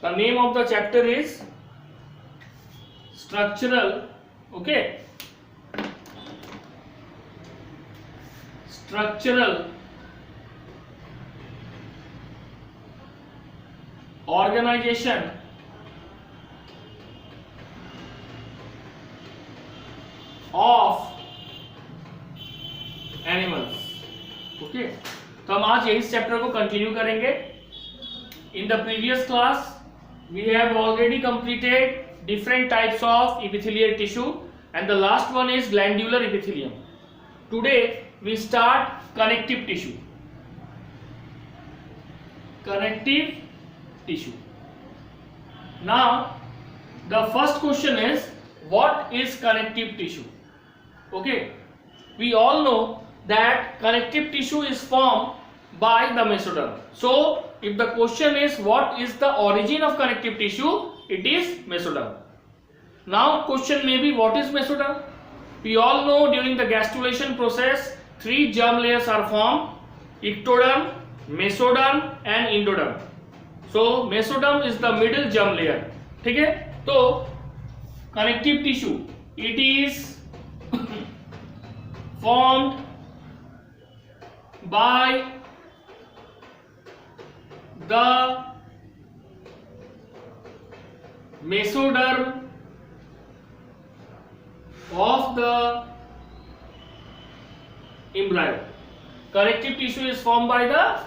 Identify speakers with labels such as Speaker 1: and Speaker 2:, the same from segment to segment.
Speaker 1: The name of the chapter is structural, okay, structural organization of animals. Okay, तो हम आज यही chapter को कंटिन्यू करेंगे। In the previous class we have already completed different types of epithelial tissue and the last one is glandular epithelium. Today we start connective tissue. Connective tissue. Now the first question is, what is connective tissue? Okay, we all know that connective tissue is formed by the mesoderm. So if the question is what is the origin of connective tissue, it is mesoderm. Now question may be, what is mesoderm? We all know during the gastrulation process 3 germ layers are formed: ectoderm, mesoderm and endoderm. So mesoderm is the middle germ layer. ठीक है, तो connective tissue it is formed by the mesoderm of the embryo. Connective tissue is formed by the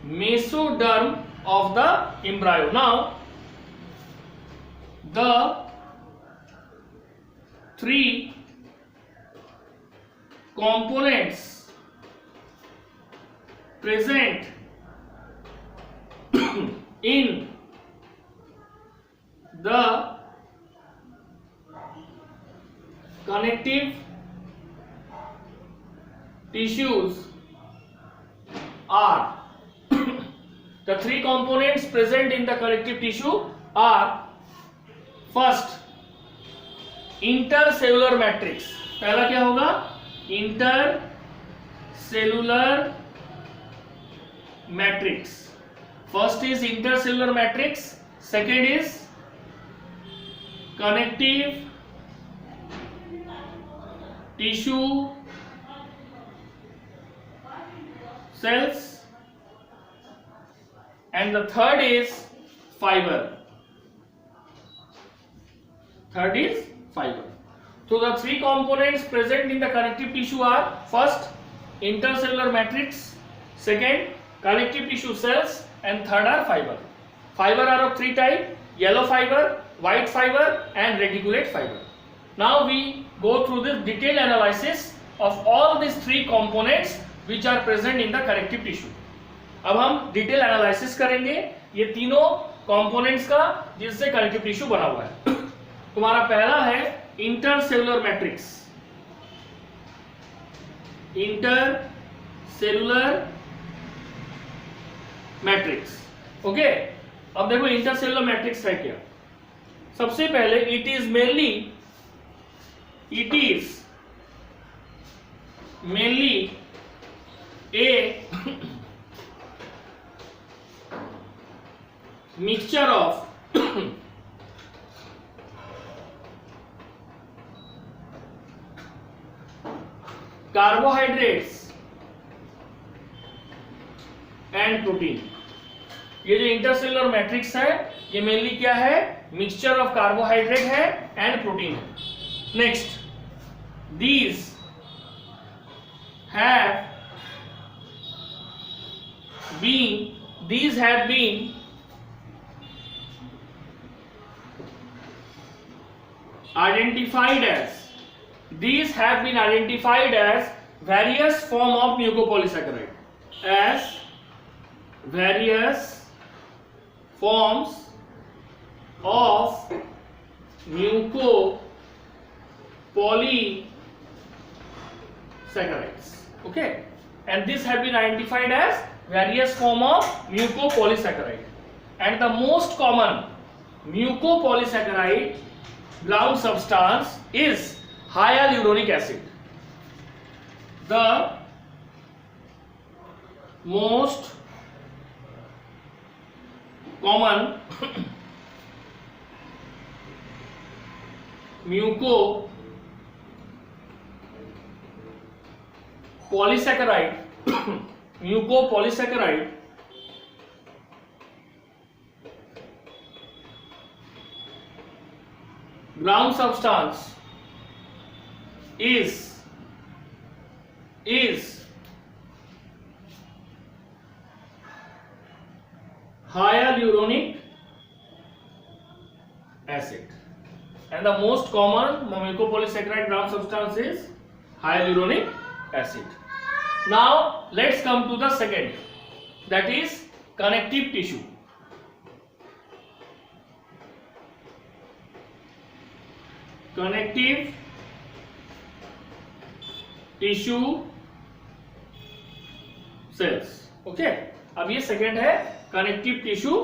Speaker 1: mesoderm of the embryo. Now the 3 components present in the connective tissues are the 3 components present in the connective tissue are: first, intercellular matrix. पहला क्या होगा? intercellular matrix. First is intercellular matrix, second is connective tissue cells, and the third is fiber. Third is fiber. So the 3 components present in the connective tissue are: first, intercellular matrix, second, connective tissue cells, and third are fiber. Fiber are of 3 types: yellow fiber, white fiber and reticulate fiber. Now we go through this detailed analysis of all these 3 components which are present in the connective tissue. अब हम detail analysis करेंगे ये तीनों components का जिससे connective tissue बना हुआ है। तुम्हारा पहला है intercellular matrix. Intercellular matrix, okay. अब देखो इंटरसेलुलर मैट्रिक्स है क्या। सबसे पहले it is mainly A mixture of carbohydrates and protein. ये जो इंटरसेलुलर मैट्रिक्स है ये मेनली क्या है? मिक्सचर ऑफ कार्बोहाइड्रेट है एंड प्रोटीन है। Next, these have been identified as various form of mucopolysaccharide, as various forms of mucopolysaccharides, okay, and this have been identified as various form of mucopolysaccharide, and the most common mucopolysaccharide ground substance is hyaluronic acid. The most common mucopolysaccharide mucopolysaccharide ground substance is hyaluronic acid, and the most common mucopolysaccharide ground substance is hyaluronic acid. Now let's come to the second, that is connective tissue. Connective tissue cells. Okay, अब ये second है connective tissue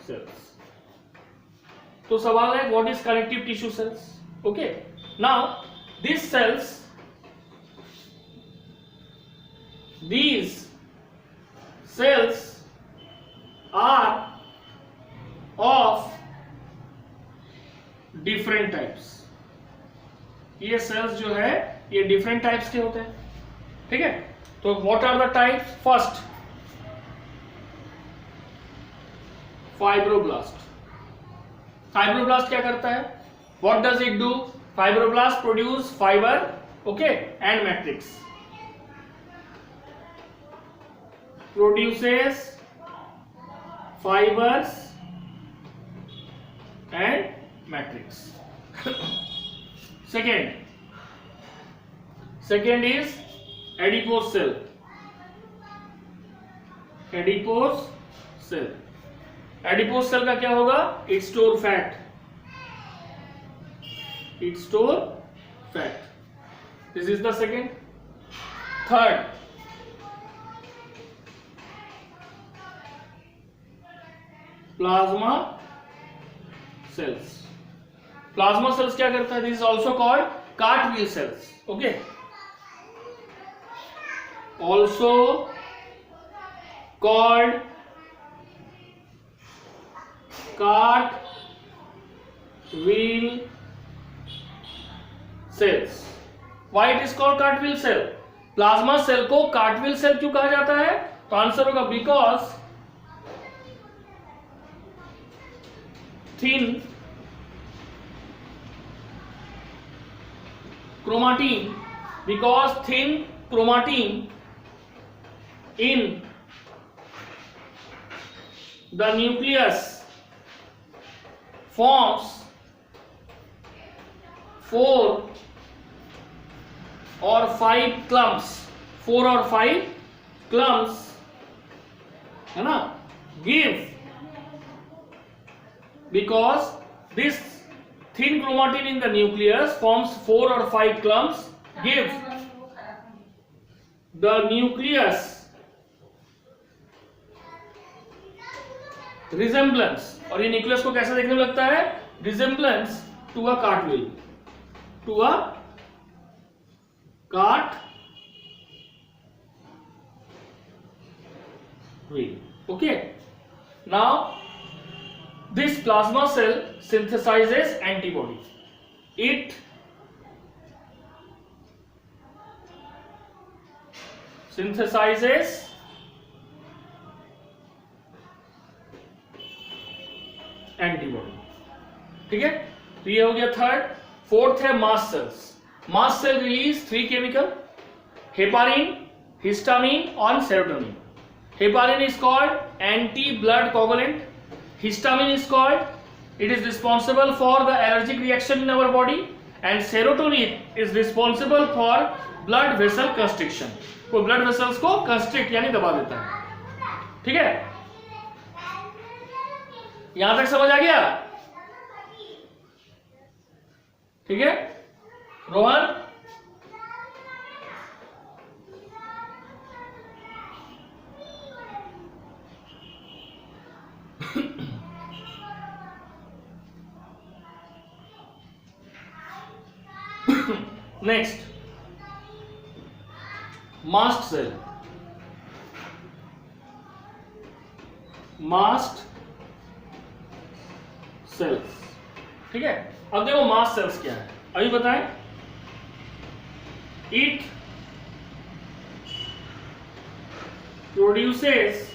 Speaker 1: sales. तो सवाल है what is connective tissue sales. Okay, now these cells are of different types. ये sales जो है ये डिफरेंट टाइप्स के होते हैं. ठीक है, तो what are the types. First, fibroblast. Fibroblast क्या करता है, what does it do. Fibroblast produce fibre, okay, and matrix. Produces fibres and matrix. second is adipose cell. adipose cell का क्या होगा, it store fat. This is the second. Third, plasma cells. Plasma cells क्या करता है, this is also called cartwheel cells. Okay, also called cartwheel cells. Why it is called cartwheel cell. Plasma cell को cartwheel cell क्यों कहा जाता है, तो answer होगा because thin chromatin, because thin chromatin in the nucleus forms 4 or 5 clumps. 4 or 5 clumps है ना, give, because this thin chromatin in the nucleus forms 4 or 5 clumps, give the nucleus resemblance. और ये न्यूक्लियस को कैसा देखने में लगता है, resemblance to a cartwheel. Okay, now this plasma cell synthesizes antibody. It synthesizes antibody. ठीक है, तो ये हो गया थर्ड. फोर्थ है mast cells. Mast cell release 3 chemical, heparin, histamine और serotonin. Heparin is called anti blood coagulant. Histamine is called, it is responsible for the allergic reaction in our body, and serotonin is responsible for blood vessel constriction. वो blood vessels को constrict यानी दबा देता है. ठीक है, यहां तक समझ आ गया. ठीक है Rohan. Next, mast cell. Mast cells. ठीक है, अब देखो मास्ट सेल्स क्या है, अभी बताएं। It produces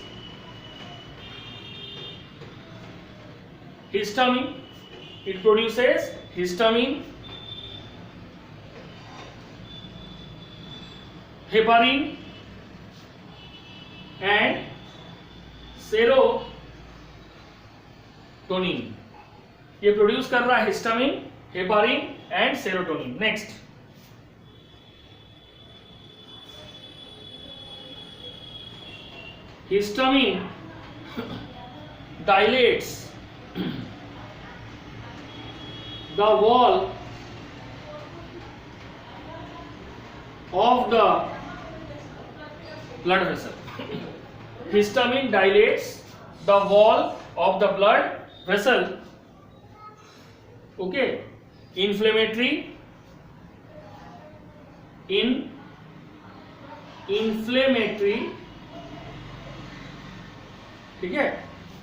Speaker 1: histamine, it produces histamine, heparin and serotonin. ये प्रोड्यूस कर रहा है histamine, heparin and serotonin. Next, histamine dilates the wall of the blood vessel. Histamine dilates the wall of the blood vessel. Okay, inflammatory ठीक है,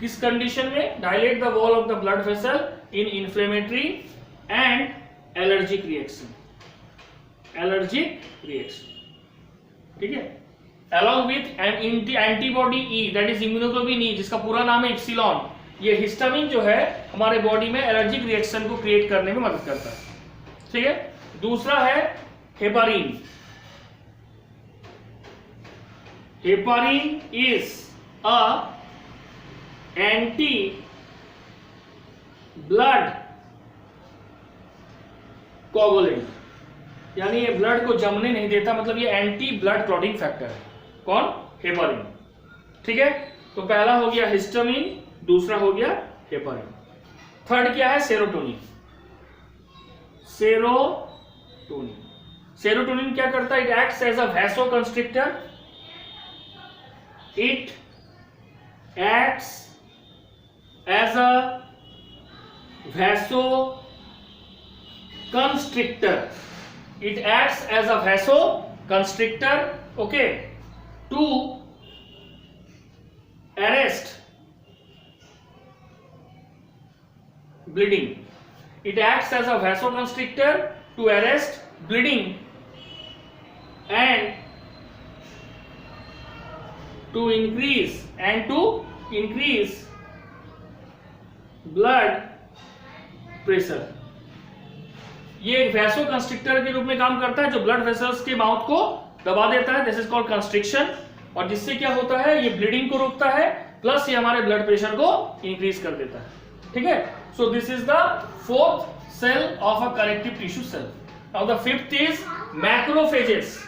Speaker 1: किस condition में? Dilate the wall of the blood vessel in inflammatory and allergic reaction, ठीक है, along with an antibody E, that is immunoglobulin E, जिसका पूरा नाम है इप्सिलॉन। ये हिस्टामिन जो है हमारे बॉडी में एलर्जिक रिएक्शन को क्रिएट करने में मदद करता है, ठीक है। दूसरा है heparin. Heparin is a anti blood coagulant, यानी ये ब्लड को जमने नहीं देता, मतलब ये एंटी ब्लड क्लॉटिंग फैक्टर है। कौन? हेपारिन, ठीक है। तो पहला हो गया हिस्टामिन, दूसरा हो गया हेपारिन। थर्ड क्या है? सेरोटोनिन। सेरोटोनिन क्या करता है? It acts as a vasoconstrictor, it acts as a vasoconstrictor, okay, to arrest bleeding. It acts as a vasoconstrictor to arrest bleeding and to increase blood pressure. ये एक वैसोकंस्ट्रिक्टर के रूप में काम करता है जो ब्लड वेसल्स के माउथ को दबा देता है, दिस इज कॉल्ड कंस्ट्रिक्शन। और जिससे क्या होता है? ये ब्लीडिंग को रोकता है, प्लस ये हमारे ब्लड प्रेशर को इंक्रीज कर देता है, ठीक है। So this is the fourth cell of a connective tissue cell. Now the fifth is macrophages.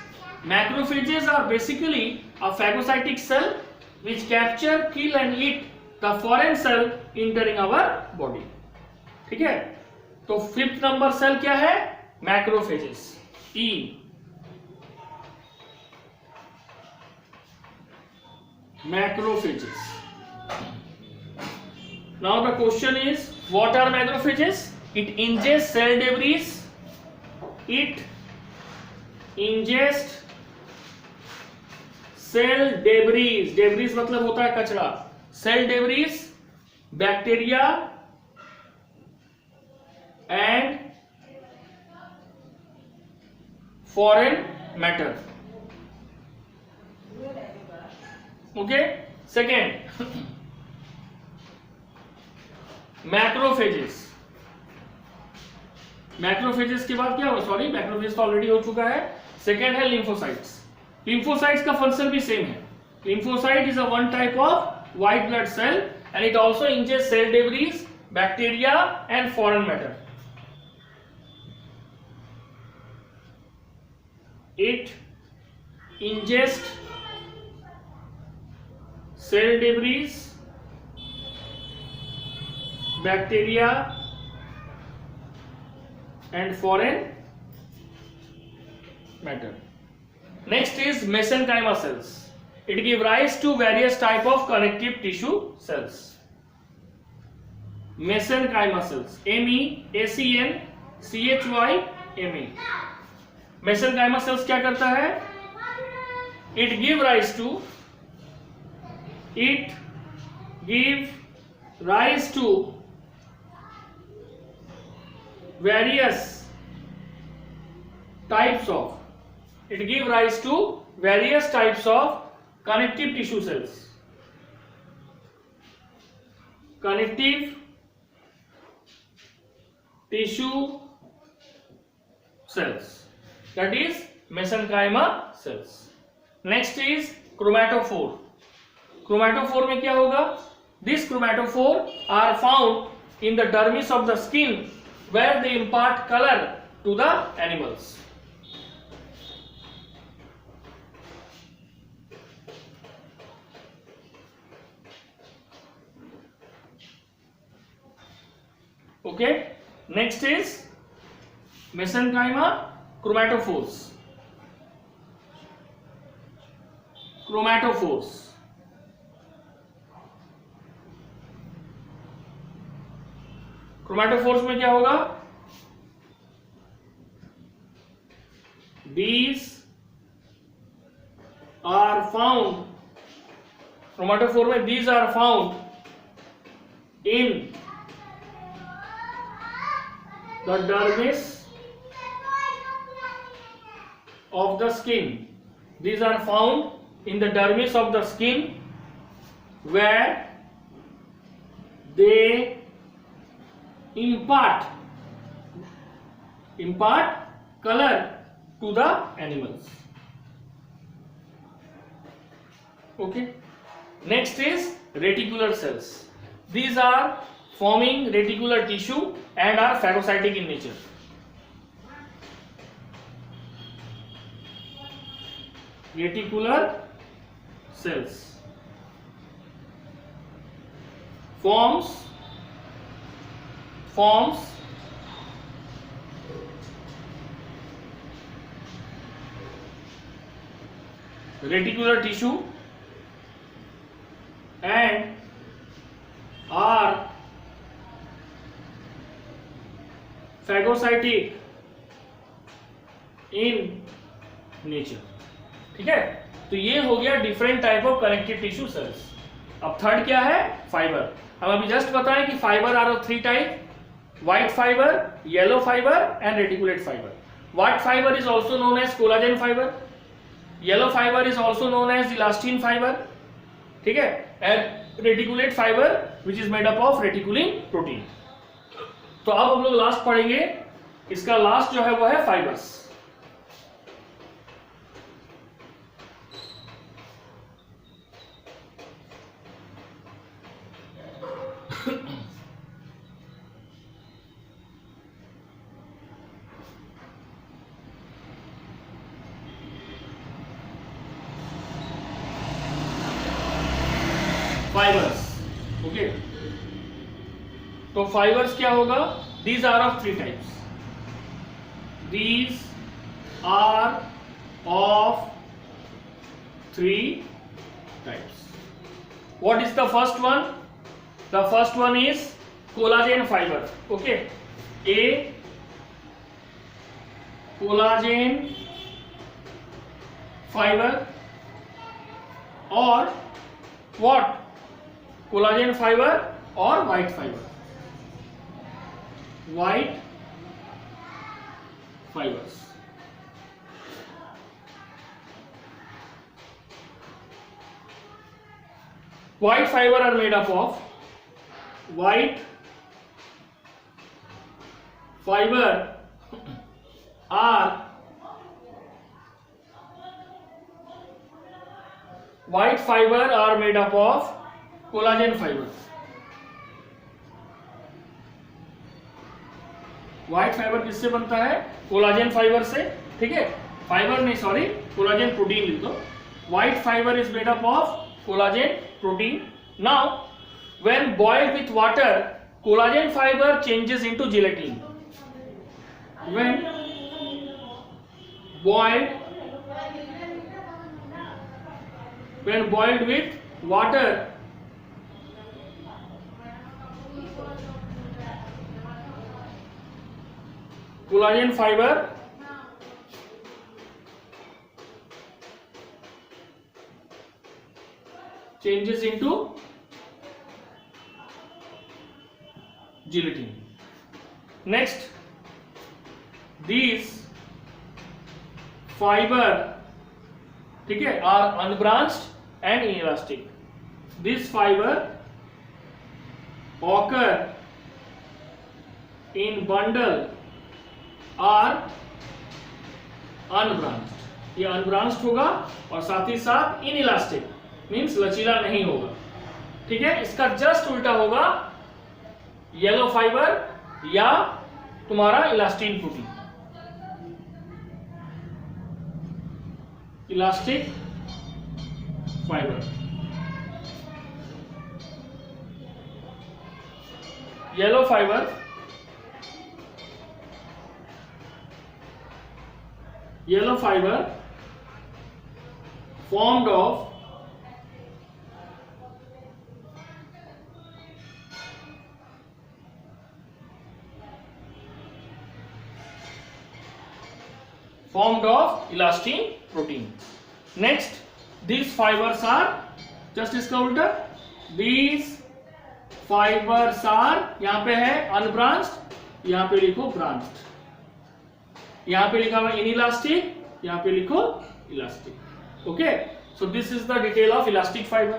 Speaker 1: Macrophages are basically a phagocytic cell which capture, kill and eat the foreign cell entering our body, ठीक है। तो fifth number cell क्या है? Macrophages, E. Macrophages. Now the question is what are macrophages? It ingest cell debris, cell debris, debris मतलब होता है कचरा, cell debris, bacteria and foreign matter, okay. Second, macrophages. Macrophages के बाद क्या हो? सॉरी, मैक्रोफेज तो ऑलरेडी हो चुका है। सेकेंड है लिम्फोसाइट्स। लिम्फोसाइट्स का फंक्शन भी सेम है। Lymphocyte is a one type of white blood cell and it also ingest cell debris, bacteria and foreign matter. It ingests cell debris, bacteria and foreign matter. Next is mesenchyma cells. It gives rise to various type of connective tissue cells. Mesenchyma cells, MESENCHYMA. Mesenchyma cells क्या करता है? It give rise to various types of, it give rise to various types of connective tissue cells. Connective tissue cells, that is mesenchyma cells. Next is chromatophore. Chromatophore में क्या होगा? These chromatophore are found in the dermis of the skin where they impart color to the animals. Okay, next is mesenchyma chromatophores. Chromatophores. Chromatophores में क्या होगा? These are found. Chromatophore में these are found in the dermis of the skin. These are found in the dermis of the skin where they impart color to the animals. Okay, next is reticular cells. These are forming reticular tissue and are phagocytic in nature. Reticular cells forms reticular tissue and are phagocytic in nature. ठीक है, तो ये हो गया different type of connective tissue cells. अब third क्या है? Fibre. हम अभी जस्ट बताएं कि fibre are of three type: white fibre, yellow fibre and reticulate fibre. White fibre is also known as collagen fibre. Yellow fibre is also known as elastin fibre. ठीक है, and reticulate fibre which is made up of reticulin protein. तो अब हम लोग last पढ़ेंगे, इसका last जो है वो है फाइबर्स. फाइबर्स. ओके, तो फाइबर्स क्या होगा? These are of three types. These are of three types. What is the first one? The first one is collagen fibre. Okay, a collagen fibre और what? कोलाजेन फाइबर और white fibre. White fibres. White fibre are made up of white fibre are white fiber are made up of collagen fiber. व्हाइट फाइबर किससे बनता है? Collagen fibre से. ठीक है, फाइबर नहीं, सॉरी, कोलाजन प्रोटीन लिख दो. White fibre is made up of collagen protein. Now when boiled with water, collagen fibre changes into gelatin. When boiled with water, collagen fiber changes into gelatin. Next, these fiber, ठीक है, are unbranched and inelastic. This fiber occur in bundle are unbranched. ये unbranched होगा और साथ ही साथ inelastic, means लचीला नहीं होगा, ठीक है। इसका जस्ट उल्टा होगा येलो फाइबर या तुम्हारा elastin protein, elastic fibre. Yellow fibre formed of elastin protein. Next, these fibers are, just इसका उल्टा, these fibers are, यहां पे है unbranched, यहां पे लिखो branched, यहां पे लिखा हुआ इनइलास्टिक, यहां पे लिखो elastic. Okay, so this is the detail of elastic fibre.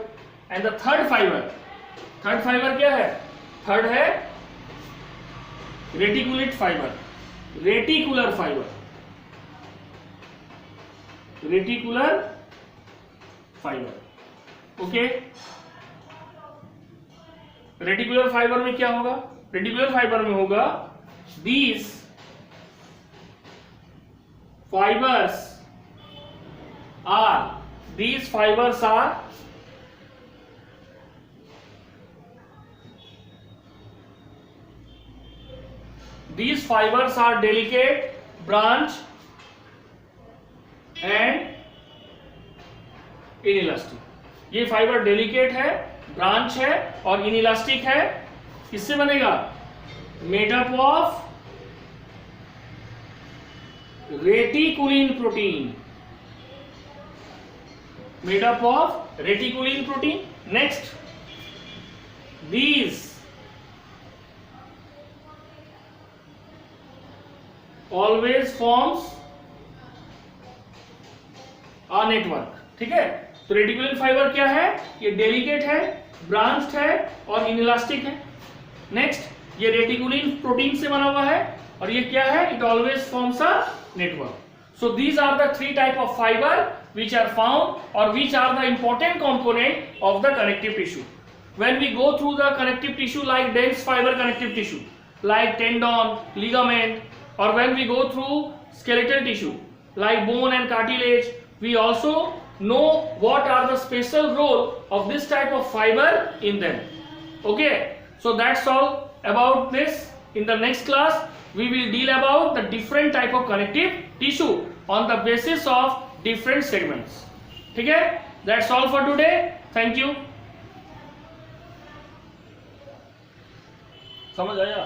Speaker 1: And the third fibre क्या है? थर्ड है reticulate fibre, reticular fibre, reticular fibre. Okay, reticular fibre में क्या होगा? रेटिकुलर फाइबर में होगा these fibers are delicate, branch and inelastic। ये fibre delicate है, ब्रांच है और इनइलास्टिक है। किससे बनेगा? Made up of reticulin protein, made up of reticulin protein. Next, these always forms a network, ठीक है। तो रेटिकुलिन फाइबर क्या है? ये डेलिकेट है, ब्रांच्ड है और इनइलास्टिक है। नेक्स्ट, ये रेटिकुलिन प्रोटीन से बना हुआ है और ये क्या है? It always forms a network. So these are the three type of fiber which are found or which are the important component of the connective tissue. When we go through the connective tissue like dense fiber connective tissue like tendon, ligament, or when we go through skeletal tissue like bone and cartilage, we also know what are the special role of this type of fiber in them. Okay, so that's all about this. In the next class we will deal about the different type of connective tissue on the basis of different segments. ठीक है? That's all for today. Thank you. समझ आया?